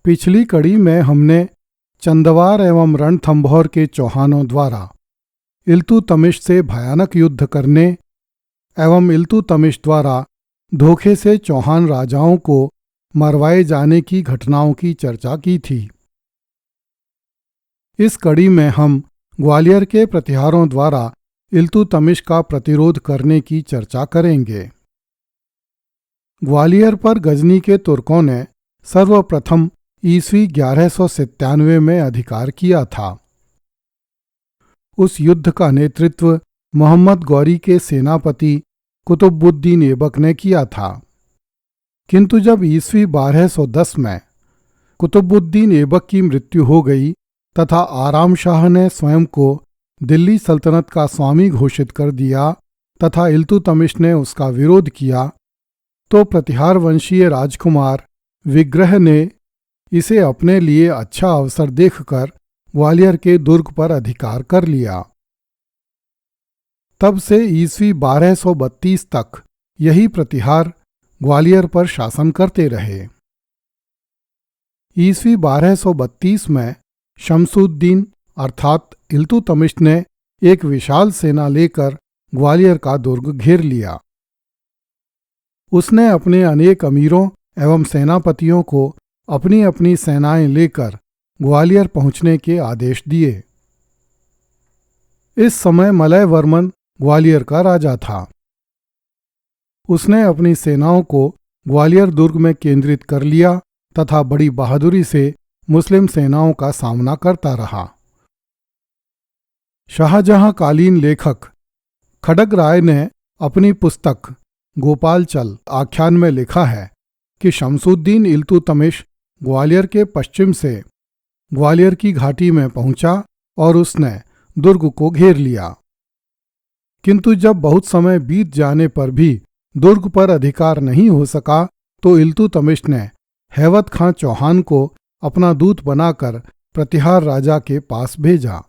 पिछली कड़ी में हमने चंदवार एवं रणथंभौर के चौहानों द्वारा इल्तुतमिश से भयानक युद्ध करने एवं इल्तुतमिश द्वारा धोखे से चौहान राजाओं को मरवाए जाने की घटनाओं की चर्चा की थी। इस कड़ी में हम ग्वालियर के प्रतिहारों द्वारा इल्तुतमिश का प्रतिरोध करने की चर्चा करेंगे। ग्वालियर पर गजनी के तुर्कों ने सर्वप्रथम ईस्वी 1197 में अधिकार किया था। उस युद्ध का नेतृत्व मोहम्मद गौरी के सेनापति कुतुबुद्दीन ऐबक ने किया था, किंतु जब ईस्वी 1210 में कुतुबुद्दीन ऐबक की मृत्यु हो गई तथा आराम शाह ने स्वयं को दिल्ली सल्तनत का स्वामी घोषित कर दिया तथा इल्तुतमिश ने उसका विरोध किया, तो प्रतिहार वंशीय राजकुमार विग्रह ने इसे अपने लिए अच्छा अवसर देखकर ग्वालियर के दुर्ग पर अधिकार कर लिया। तब से ईस्वी 1232 तक यही प्रतिहार ग्वालियर पर शासन करते रहे। ईस्वी 1232 में शमसुद्दीन अर्थात इल्तुतमिश ने एक विशाल सेना लेकर ग्वालियर का दुर्ग घेर लिया। उसने अपने अनेक अमीरों एवं सेनापतियों को अपनी अपनी सेनाएं लेकर ग्वालियर पहुंचने के आदेश दिए। इस समय मलय वर्मन ग्वालियर का राजा था। उसने अपनी सेनाओं को ग्वालियर दुर्ग में केंद्रित कर लिया तथा बड़ी बहादुरी से मुस्लिम सेनाओं का सामना करता रहा। शाहजहां-कालीन लेखक खड्ग राय ने अपनी पुस्तक गोपालचल आख्यान में लिखा है कि शमसुद्दीन इल्तुतमिश ग्वालियर के पश्चिम से ग्वालियर की घाटी में पहुंचा और उसने दुर्ग को घेर लिया, किंतु जब बहुत समय बीत जाने पर भी दुर्ग पर अधिकार नहीं हो सका तो इल्तुतमिश ने हैवत खां चौहान को अपना दूत बनाकर प्रतिहार राजा के पास भेजा।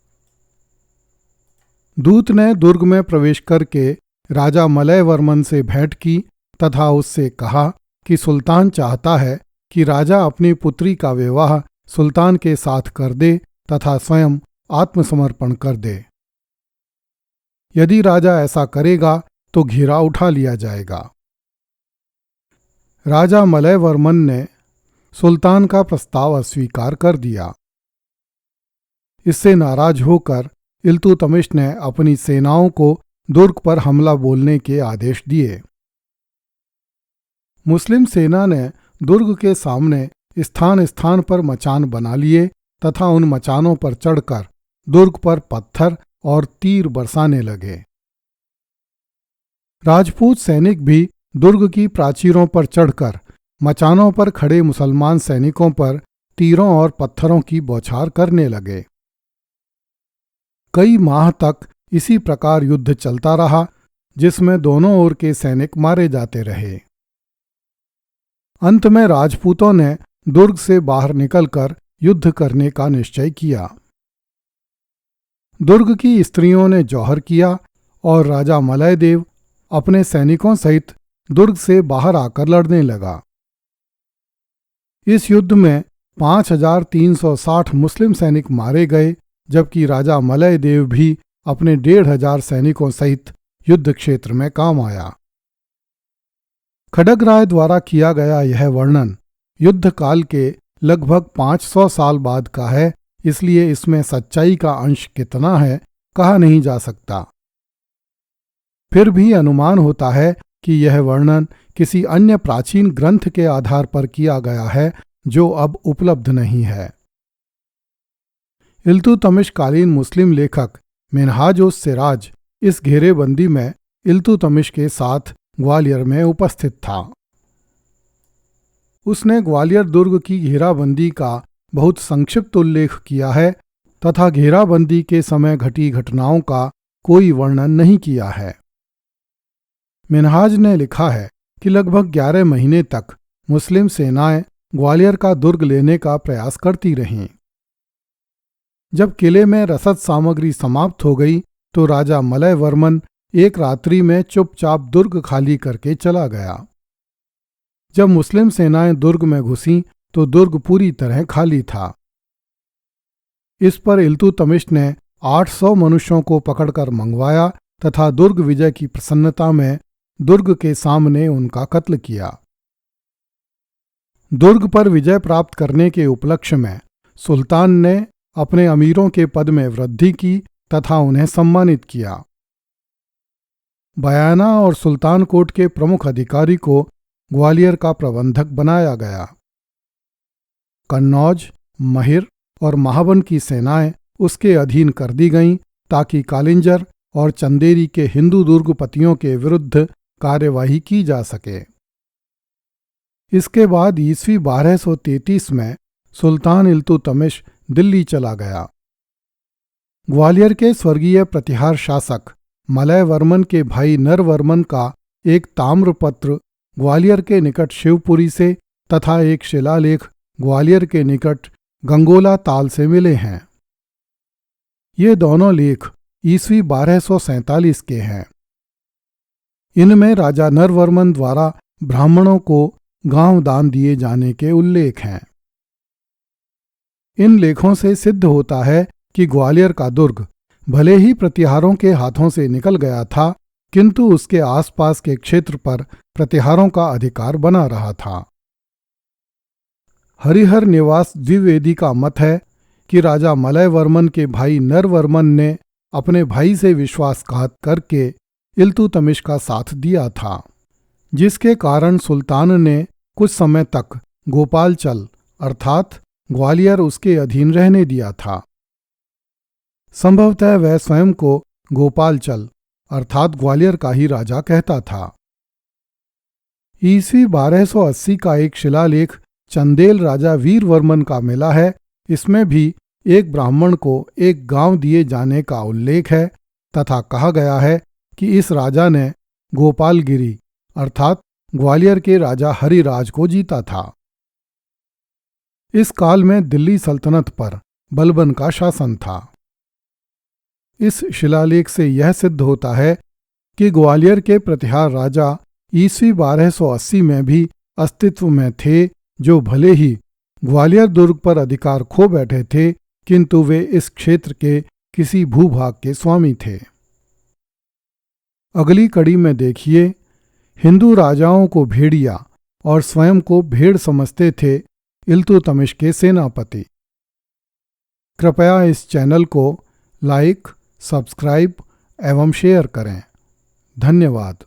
दूत ने दुर्ग में प्रवेश करके राजा मलय वर्मन से भेंट की तथा उससे कहा कि सुल्तान चाहता है कि राजा अपनी पुत्री का विवाह सुल्तान के साथ कर दे तथा स्वयं आत्मसमर्पण कर दे। यदि राजा ऐसा करेगा तो घेरा उठा लिया जाएगा। राजा मलय वर्मन ने सुल्तान का प्रस्ताव अस्वीकार कर दिया। इससे नाराज होकर इल्तुतमिश ने अपनी सेनाओं को दुर्ग पर हमला बोलने के आदेश दिए। मुस्लिम सेना ने दुर्ग के सामने स्थान स्थान पर मचान बना लिए तथा उन मचानों पर चढ़कर दुर्ग पर पत्थर और तीर बरसाने लगे। राजपूत सैनिक भी दुर्ग की प्राचीरों पर चढ़कर मचानों पर खड़े मुसलमान सैनिकों पर तीरों और पत्थरों की बौछार करने लगे। कई माह तक इसी प्रकार युद्ध चलता रहा, जिसमें दोनों ओर के सैनिक मारे जाते रहे। अंत में राजपूतों ने दुर्ग से बाहर निकलकर युद्ध करने का निश्चय किया। दुर्ग की स्त्रियों ने जौहर किया और राजा मलय देव अपने सैनिकों सहित दुर्ग से बाहर आकर लड़ने लगा। इस युद्ध में 5360 मुस्लिम सैनिक मारे गए, जबकि राजा मलय देव भी अपने 1500 सैनिकों सहित युद्ध क्षेत्र में काम आया। खड्ग राय द्वारा किया गया यह वर्णन युद्ध काल के लगभग 500 साल बाद का है, इसलिए इसमें सच्चाई का अंश कितना है कहा नहीं जा सकता। फिर भी अनुमान होता है कि यह वर्णन किसी अन्य प्राचीन ग्रंथ के आधार पर किया गया है जो अब उपलब्ध नहीं है। इल्तुतमिश कालीन मुस्लिम लेखक मिन्हाज-उस-सिराज इस घेरेबंदी में इल्तुतमिश के साथ ग्वालियर में उपस्थित था। उसने ग्वालियर दुर्ग की घेराबंदी का बहुत संक्षिप्त उल्लेख किया है तथा घेराबंदी के समय घटी घटनाओं का कोई वर्णन नहीं किया है। मिन्हाज ने लिखा है कि लगभग 11 महीने तक मुस्लिम सेनाएं ग्वालियर का दुर्ग लेने का प्रयास करती रहीं। जब किले में रसद सामग्री समाप्त हो गई तो राजा मलय वर्मन एक रात्रि में चुपचाप दुर्ग खाली करके चला गया। जब मुस्लिम सेनाएं दुर्ग में घुसीं तो दुर्ग पूरी तरह खाली था। इस पर इल्तुतमिश ने 800 मनुष्यों को पकड़कर मंगवाया तथा दुर्ग विजय की प्रसन्नता में दुर्ग के सामने उनका कत्ल किया। दुर्ग पर विजय प्राप्त करने के उपलक्ष्य में सुल्तान ने अपने अमीरों के पद में वृद्धि की तथा उन्हें सम्मानित किया। बयाना और सुल्तान कोट के प्रमुख अधिकारी को ग्वालियर का प्रबंधक बनाया गया। कन्नौज, महिर और महावन की सेनाएं उसके अधीन कर दी गईं ताकि कालिंजर और चंदेरी के हिंदू दुर्गपतियों के विरुद्ध कार्यवाही की जा सके। इसके बाद ईस्वी 1233 में सुल्तान इल्तुतमिश दिल्ली चला गया। ग्वालियर के स्वर्गीय प्रतिहार शासक मलय वर्मन के भाई नरवर्मन का एक ताम्रपत्र ग्वालियर के निकट शिवपुरी से तथा एक शिलालेख ग्वालियर के निकट गंगोला ताल से मिले हैं। ये दोनों लेख ईस्वी 1247 के हैं। इनमें राजा नरवर्मन द्वारा ब्राह्मणों को गांव दान दिए जाने के उल्लेख हैं। इन लेखों से सिद्ध होता है कि ग्वालियर का दुर्ग भले ही प्रतिहारों के हाथों से निकल गया था, किंतु उसके आसपास के क्षेत्र पर प्रतिहारों का अधिकार बना रहा था। हरिहर निवास द्विवेदी का मत है कि राजा मलय वर्मन के भाई नरवर्मन ने अपने भाई से विश्वासघात करके इल्तुतमिश का साथ दिया था, जिसके कारण सुल्तान ने कुछ समय तक गोपालचल अर्थात ग्वालियर उसके अधीन रहने दिया था। संभवतः वह स्वयं को गोपालचल अर्थात ग्वालियर का ही राजा कहता था। ईस्वी 1280 का एक शिलालेख चंदेल राजा वीरवर्मन का मिला है। इसमें भी एक ब्राह्मण को एक गांव दिए जाने का उल्लेख है तथा कहा गया है कि इस राजा ने गोपालगिरी अर्थात ग्वालियर के राजा हरिराज को जीता था। इस काल में दिल्ली सल्तनत पर बलबन का शासन था। इस शिलालेख से यह सिद्ध होता है कि ग्वालियर के प्रतिहार राजा ईस्वी 1280 में भी अस्तित्व में थे, जो भले ही ग्वालियर दुर्ग पर अधिकार खो बैठे थे, किंतु वे इस क्षेत्र के किसी भूभाग के स्वामी थे। अगली कड़ी में देखिए, हिंदू राजाओं को भेड़िया और स्वयं को भेड़ समझते थे इल्तुतमिश के सेनापति। कृपया इस चैनल को लाइक, सब्सक्राइब एवं शेयर करें। धन्यवाद।